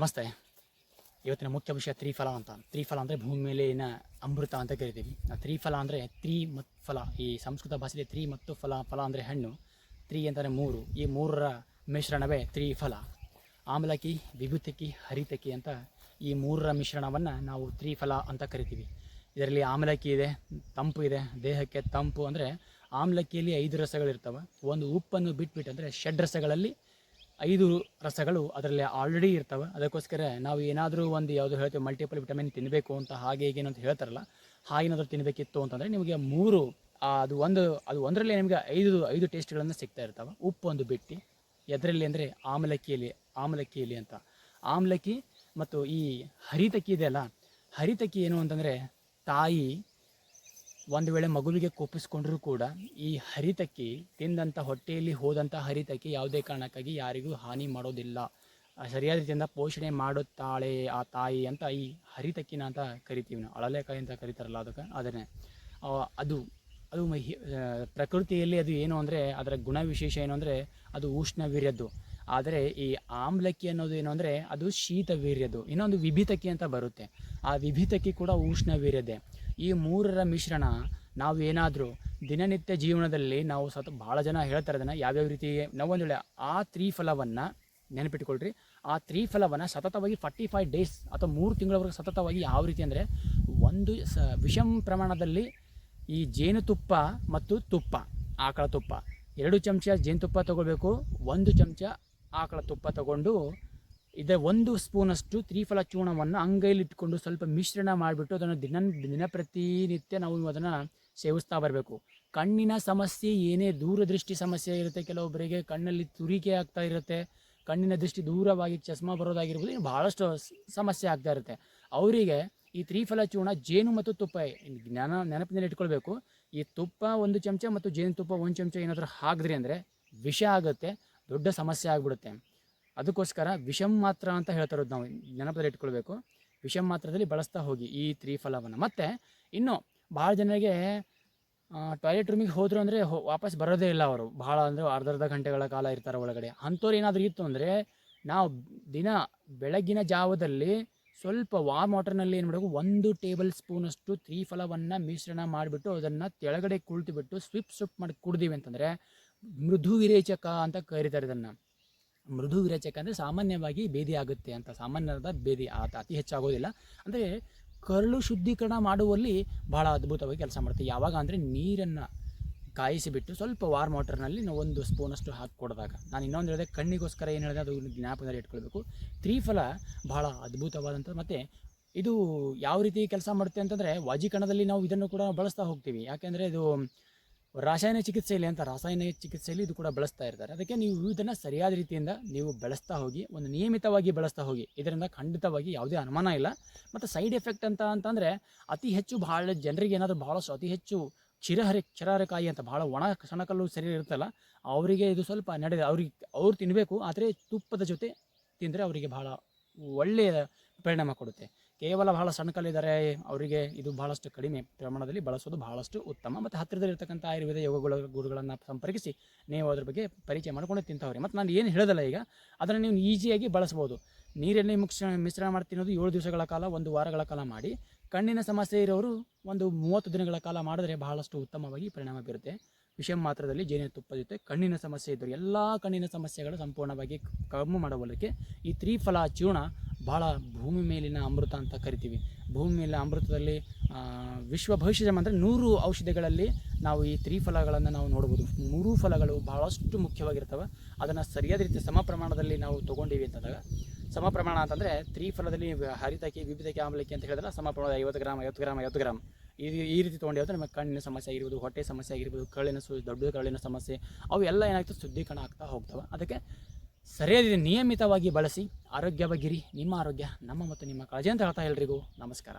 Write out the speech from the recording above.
ನಮಸ್ತೆ. ಇವತ್ತಿನ ಮುಖ್ಯ ವಿಷಯ ತ್ರಿಫಲ ಅಂತ. ತ್ರಿಫಲ ಅಂದರೆ ಭೂಮಿ ಮೇಲಿನ ಅಮೃತ ಅಂತ ಕರಿತೀವಿ. ತ್ರಿಫಲ ಅಂದರೆ ತ್ರಿ ಮತ್ತು ಫಲ. ಈ ಸಂಸ್ಕೃತ ಭಾಷೆಯಲ್ಲಿ ತ್ರಿ ಮತ್ತು ಫಲ. ಫಲ ಅಂದರೆ ಹಣ್ಣು, ತ್ರಿ ಅಂತಂದರೆ ಮೂರು. ಈ ಮೂರರ ಮಿಶ್ರಣವೇ ತ್ರಿಫಲ. ಆಮ್ಲಕಿ, ವಿಭೂತಿಕಿ, ಹರಿತಕಿ ಅಂತ ಈ ಮೂರರ ಮಿಶ್ರಣವನ್ನು ನಾವು ತ್ರಿಫಲ ಅಂತ ಕರಿತೀವಿ. ಇದರಲ್ಲಿ ಆಮ್ಲಕಿ ಇದೆ, ತಂಪು ಇದೆ. ದೇಹಕ್ಕೆ ತಂಪು ಅಂದರೆ ಆಮ್ಲಕಿಯಲ್ಲಿ 5 ರಸಗಳಿರ್ತವೆ. ಒಂದು ಉಪ್ಪನ್ನು ಬಿಟ್ಬಿಟ್ಟು ಅಂದರೆ ಷಡ್ರಸಗಳಲ್ಲಿ 5 ರಸಗಳು ಅದರಲ್ಲಿ ಆಲ್ರೆಡಿ ಇರ್ತವೆ. ಅದಕ್ಕೋಸ್ಕರ ನಾವು ಏನಾದರೂ ಒಂದು ಯಾವುದು ಹೇಳ್ತೀವಿ ಮಲ್ಟಿಪಲ್ ವಿಟಮಿನ್ ತಿನ್ನಬೇಕು ಅಂತ ಹಾಗೆ ಹೀಗೇನು ಅಂತ ಹೇಳ್ತಾರಲ್ಲ, ಹಾಗೇನಾದರೂ ತಿನ್ನಬೇಕಿತ್ತು ಅಂತಂದರೆ ನಿಮಗೆ 3 ಅದು ಒಂದರಲ್ಲಿ ನಿಮಗೆ 5 ಟೇಸ್ಟ್ಗಳನ್ನು ಸಿಗ್ತಾ ಇರ್ತವೆ, ಉಪ್ಪು ಒಂದು ಬಿಟ್ಟು. ಎದರಲ್ಲಿ ಅಂದರೆ ಆಮ್ಲಕಿಯಲ್ಲಿ ಅಂತ. ಆಮ್ಲಕಿ ಮತ್ತು ಈ ಹರಿತಕಿ ಇದೆಯಲ್ಲ, ಹರಿತಕಿ ಏನು ಅಂತಂದರೆ ತಾಯಿ ಒಂದು ವೇಳೆ ಮಗುವಿಗೆ ಕೋಪಿಸ್ಕೊಂಡ್ರೂ ಕೂಡ ಈ ಹರಿತಕ್ಕಿ ತಿಂದಂಥ ಹೊಟ್ಟೆಯಲ್ಲಿ ಹೋದಂಥ ಹರಿತಕ್ಕಿ ಯಾವುದೇ ಕಾರಣಕ್ಕಾಗಿ ಯಾರಿಗೂ ಹಾನಿ ಮಾಡೋದಿಲ್ಲ, ಸರಿಯಾದ ರೀತಿಯಿಂದ ಪೋಷಣೆ ಮಾಡುತ್ತಾಳೆ ಆ ತಾಯಿ ಅಂತ ಈ ಹರಿತಕ್ಕಿನ ಅಂತ ಕರಿತೀವಿ ನಾವು. ಅಳಲೆಕಾಯಿ ಅಂತ ಕರೀತಾರಲ್ಲ ಅದಕ್ಕೆ ಅದನ್ನೇ. ಅದು ಪ್ರಕೃತಿಯಲ್ಲಿ ಅದು ಏನು ಅಂದರೆ ಅದರ ಗುಣವಿಶೇಷ ಏನು ಅಂದರೆ ಅದು ಉಷ್ಣವೀರ್ಯದ್ದು. ಆದರೆ ಈ ಆಮ್ಲಕ್ಕಿ ಅನ್ನೋದು ಏನು ಅಂದರೆ ಅದು ಶೀತವೀರ್ಯದ್ದು. ಇನ್ನೊಂದು ವಿಭಿತಕ್ಕಿ ಅಂತ ಬರುತ್ತೆ, ಆ ವಿಭಿತಕ್ಕಿ ಕೂಡ ಉಷ್ಣವೀರ್ಯದೆ. ಈ ಮೂರರ ಮಿಶ್ರಣ ನಾವು ಏನಾದರೂ ದಿನನಿತ್ಯ ಜೀವನದಲ್ಲಿ ನಾವು ಭಾಳ ಜನ ಹೇಳ್ತಾರೆ ಅದನ್ನು ಯಾವ್ಯಾವ ರೀತಿ. ನಾವೊಂದು ವೇಳೆ ಆ ತ್ರಿಫಲವನ್ನು ನೆನಪಿಟ್ಕೊಳ್ರಿ, ಆ ತ್ರಿಫಲವನ್ನು ಸತತವಾಗಿ 45 ಡೇಸ್ ಅಥವಾ 3 ತಿಂಗಳವರೆಗೆ ಸತತವಾಗಿ ಯಾವ ರೀತಿ ಅಂದರೆ ಒಂದು ವಿಷಮ ಪ್ರಮಾಣದಲ್ಲಿ ಈ ಜೇನುತುಪ್ಪ ಮತ್ತು ತುಪ್ಪ, ಆಕಳ ತುಪ್ಪ 2 ಚಮಚ ಜೇನುತುಪ್ಪ ತೊಗೋಬೇಕು, 1 ಚಮಚ ಆಕಳ ತುಪ್ಪ ತಗೊಂಡು ಇದೇ 1 ಸ್ಪೂನಷ್ಟು ತ್ರಿಫಲ ಚೂರ್ಣವನ್ನು ಅಂಗೈಲಿ ಇಟ್ಕೊಂಡು ಸ್ವಲ್ಪ ಮಿಶ್ರಣ ಮಾಡಿಬಿಟ್ಟು ಅದನ್ನು ದಿನಪ್ರತಿನಿತ್ಯ ನಾವು ಅದನ್ನು ಸೇವಿಸ್ತಾ ಬರಬೇಕು. ಕಣ್ಣಿನ ಸಮಸ್ಯೆ ಏನೇ ದೂರದೃಷ್ಟಿ ಸಮಸ್ಯೆ ಇರುತ್ತೆ, ಕೆಲವೊಬ್ಬರಿಗೆ ಕಣ್ಣಲ್ಲಿ ತುರಿಕೆ ಆಗ್ತಾ ಇರುತ್ತೆ, ಕಣ್ಣಿನ ದೃಷ್ಟಿ ದೂರವಾಗಿ ಚಸ್ಮಾ ಬರೋದಾಗಿರ್ಬೋದು, ಇನ್ನು ಭಾಳಷ್ಟು ಸಮಸ್ಯೆ ಆಗ್ತಾ ಇರುತ್ತೆ. ಅವರಿಗೆ ಈ ತ್ರಿಫಲ ಚೂರ್ಣ ಜೇನು ಮತ್ತು ತುಪ್ಪ ನೆನಪಿನಲ್ಲಿ ಇಟ್ಕೊಳ್ಬೇಕು. ಈ ತುಪ್ಪ 1 ಚಮಚ ಮತ್ತು ಜೇನುತುಪ್ಪ 1 ಚಮಚ ಏನಾದರೂ ಹಾಕಿದ್ರಿ ಅಂದರೆ ವಿಷ ಆಗುತ್ತೆ, ದೊಡ್ಡ ಸಮಸ್ಯೆ ಆಗಿಬಿಡುತ್ತೆ. ಅದಕ್ಕೋಸ್ಕರ ವಿಷಮ್ ಮಾತ್ರ ಅಂತ ಹೇಳ್ತಾರೋದು ನಾವು ನೆನಪಲ್ಲಿ ಇಟ್ಕೊಳ್ಬೇಕು. ವಿಷಮ್ ಮಾತ್ರದಲ್ಲಿ ಬಳಸ್ತಾ ಹೋಗಿ ಈ ತ್ರಿಫಲವನ್ನು. ಮತ್ತು ಇನ್ನು ಭಾಳ ಜನರಿಗೆ ಟಾಯ್ಲೆಟ್ ರೂಮಿಗೆ ಹೋದರು ಅಂದರೆ ವಾಪಸ್ ಬರೋದೇ ಇಲ್ಲ ಅವರು. ಭಾಳ ಅಂದರೆ ಅರ್ಧ ಗಂಟೆಗಳ ಕಾಲ ಇರ್ತಾರೆ ಒಳಗಡೆ. ಅಂಥವ್ರು ಏನಾದರೂ ಇತ್ತು ಅಂದರೆ ನಾವು ಬೆಳಗ್ಗಿನ ಜಾವದಲ್ಲಿ ಸ್ವಲ್ಪ ವಾರ್ಮ್ ವಾಟರ್ನಲ್ಲಿ ಏನು ಮಾಡಬೇಕು, 1 ಟೇಬಲ್ ಸ್ಪೂನಷ್ಟು ತ್ರಿಫಲವನ್ನು ಮಿಶ್ರಣ ಮಾಡಿಬಿಟ್ಟು ಅದನ್ನು ಕೆಳಗಡೆ ಕುಳಿತುಬಿಟ್ಟು ಸ್ವಿಪ್ ಮಾಡಿ ಕುಡ್ದೀವಿ ಅಂತಂದರೆ ಮೃದು ವಿರೇಚಕ ಅಂತ ಕರೀತಾರೆ ಇದನ್ನು. ಮೃದು ವಿರೇಚಕ ಅಂದರೆ ಸಾಮಾನ್ಯವಾಗಿ ಭೇದಿ ಆಗುತ್ತೆ ಅಂತ. ಸಾಮಾನ್ಯದ ಭೇದಿ ಅತಿ ಹೆಚ್ಚಾಗೋದಿಲ್ಲ. ಅಂದರೆ ಕರಳು ಶುದ್ಧೀಕರಣ ಮಾಡುವಲ್ಲಿ ಭಾಳ ಅದ್ಭುತವಾಗಿ ಕೆಲಸ ಮಾಡುತ್ತೆ. ಯಾವಾಗ ಅಂದರೆ ನೀರನ್ನು ಕಾಯಿಸಿಬಿಟ್ಟು ಸ್ವಲ್ಪ ವಾರ್ಮ್ ವಾಟರ್ನಲ್ಲಿ ನಾವು 1 ಸ್ಪೂನಷ್ಟು ಹಾಕಿ ಕೊಡಿದಾಗ. ನಾನು ಇನ್ನೊಂದು ಹೇಳಿದೆ, ಕಣ್ಣಿಗೋಸ್ಕರ ಏನು ಹೇಳಿದೆ ಅದು ಜ್ಞಾಪಕದಲ್ಲಿ ಇಟ್ಕೊಳ್ಬೇಕು. ತ್ರಿಫಲ ಭಾಳ ಅದ್ಭುತವಾದಂಥ. ಮತ್ತು ಇದು ಯಾವ ರೀತಿ ಕೆಲಸ ಮಾಡುತ್ತೆ ಅಂತಂದರೆ ವಾಜೀಕರಣದಲ್ಲಿ ನಾವು ಇದನ್ನು ಕೂಡ ಬಳಸ್ತಾ ಹೋಗ್ತೀವಿ. ಯಾಕೆಂದರೆ ಇದು ರಾಸಾಯನಿಕ ಚಿಕಿತ್ಸೆಯಲ್ಲಿ ಇದು ಕೂಡ ಬಳಸ್ತಾ ಇರ್ತಾರೆ. ಅದಕ್ಕೆ ನೀವು ಇದನ್ನು ಸರಿಯಾದ ರೀತಿಯಿಂದ ನೀವು ಬೆಳೆಸ್ತಾ ಹೋಗಿ, ಒಂದು ನಿಯಮಿತವಾಗಿ ಬೆಳೆಸ್ತಾ ಹೋಗಿ. ಇದರಿಂದ ಖಂಡಿತವಾಗಿ ಯಾವುದೇ ಅನುಮಾನ ಇಲ್ಲ. ಮತ್ತು ಸೈಡ್ ಎಫೆಕ್ಟ್ ಅಂತಂದರೆ ಅತಿ ಹೆಚ್ಚು ಭಾಳ ಜನರಿಗೆ ಏನಾದರೂ ಭಾಳಷ್ಟು ಅತಿ ಹೆಚ್ಚು ಕ್ಷೀರಹರಕಾಯಿ ಅಂತ ಭಾಳ ಒಣ ಸಣಕಲ್ಲು ಸರಿ ಇರುತ್ತಲ್ಲ, ಅವರಿಗೆ ಇದು ಸ್ವಲ್ಪ ಅವ್ರು ತಿನ್ನಬೇಕು. ಆದರೆ ತುಪ್ಪದ ಜೊತೆ ತಿಂದರೆ ಅವರಿಗೆ ಭಾಳ ಒಳ್ಳೆಯ ಪರಿಣಾಮ ಕೊಡುತ್ತೆ. ಕೇವಲ ಭಾಳ ಸಣ್ಣಕಲ್ಲಿದ್ದಾರೆ ಅವರಿಗೆ ಇದು ಭಾಳಷ್ಟು ಕಡಿಮೆ ಪ್ರಮಾಣದಲ್ಲಿ ಬಳಸೋದು ಭಾಳಷ್ಟು ಉತ್ತಮ. ಮತ್ತು ಹತ್ತಿರದಲ್ಲಿರ್ತಕ್ಕಂಥ ಆಯುರ್ವೇದ ಯೋಗಗಳ ಗುರುಗಳನ್ನು ಸಂಪರ್ಕಿಸಿ ನೀವು ಅದ್ರ ಬಗ್ಗೆ ಪರಿಚಯ ಮಾಡ್ಕೊಂಡು ತಿಂತವ್ರಿ. ಮತ್ತು ನಾನು ಏನು ಹೇಳೋದಲ್ಲ ಈಗ, ಅದನ್ನು ನೀವು ಈಸಿಯಾಗಿ ಬಳಸ್ಬೋದು. ನೀರಲ್ಲಿ ಮಿಶ್ರಣ ಮಾಡಿ ತಿನ್ನೋದು 7 ದಿವಸಗಳ ಕಾಲ, 1 ವಾರಗಳ ಕಾಲ ಮಾಡಿ. ಕಣ್ಣಿನ ಸಮಸ್ಯೆ ಇರೋರು ಒಂದು 30 ದಿನಗಳ ಕಾಲ ಮಾಡಿದ್ರೆ ಬಹಳಷ್ಟು ಉತ್ತಮವಾಗಿ ಪರಿಣಾಮ ಬೀರುತ್ತೆ. ವಿಷಮ ಮಾತ್ರದಲ್ಲಿ ಜೇನುತುಪ್ಪ ಜೊತೆ ಕಣ್ಣಿನ ಸಮಸ್ಯೆ ಇದ್ದರು ಎಲ್ಲ ಕಣ್ಣಿನ ಸಮಸ್ಯೆಗಳು ಸಂಪೂರ್ಣವಾಗಿ ಕಮ್ಮಿ ಮಾಡಬಲ್ಲಕ್ಕೆ ಈ ತ್ರಿಫಲ ಚೂರ್ಣ ಭಾಳ ಭೂಮಿ ಮೇಲಿನ ಅಮೃತ ಅಂತ ಕರಿತೀವಿ. ಭೂಮಿ ಮೇಲಿನ ಅಮೃತದಲ್ಲಿ ವಿಶ್ವ ಭವಿಷ್ಯದ ಅಂದರೆ 100 ಔಷಧಿಗಳಲ್ಲಿ ನಾವು ಈ ತ್ರಿಫಲಗಳನ್ನು ನಾವು ನೋಡ್ಬೋದು. 3 ಫಲಗಳು ಭಾಳಷ್ಟು ಮುಖ್ಯವಾಗಿರ್ತವೆ. ಅದನ್ನು ಸರಿಯಾದ ರೀತಿ ಸಮ ಪ್ರಮಾಣದಲ್ಲಿ ನಾವು ತೊಗೊಂಡಿವಿ ಅಂತಂದಾಗ, ಸಮ ಪ್ರಮಾಣ ಅಂತಂದರೆ ತ್ರಿಫಲದಲ್ಲಿ ಹರಿತಕಿ, ವಿಭಿತಕಿ, ಆಮ್ಲಕ್ಕಿ ಅಂತ ಹೇಳಿದ್ರೆ ಸಮ ಪ್ರಮಾಣ 50 ಗ್ರಾಮ್ ಈ ರೀತಿ ತೊಗೊಂಡಿರುತ್ತೆ. ನಮಗೆ ಕಣ್ಣಿನ ಸಮಸ್ಯೆ ಆಗಿರ್ಬೋದು, ಹೊಟ್ಟೆ ಸಮಸ್ಯೆ ಆಗಿರ್ಬೋದು, ದೊಡ್ಡ ಕರಳಿನ ಸಮಸ್ಯೆ ಅವು ಎಲ್ಲ ಏನಾಗ್ತದೆ ಶುದ್ಧೀಕರಣ ಆಗ್ತಾ ಹೋಗ್ತವೆ. ಅದಕ್ಕೆ ಸರಿಯಾದ ನಿಯಮಿತವಾಗಿ ಬಳಸಿ ಆರೋಗ್ಯವಾಗಿರಿ. ನಿಮ್ಮ ಆರೋಗ್ಯ ನಮ್ಮ ಮತ್ತು ನಿಮ್ಮ ಕಾಳಜಿ ಅಂತ ಹೇಳ್ತಾ ಎಲ್ರಿಗೂ ನಮಸ್ಕಾರ.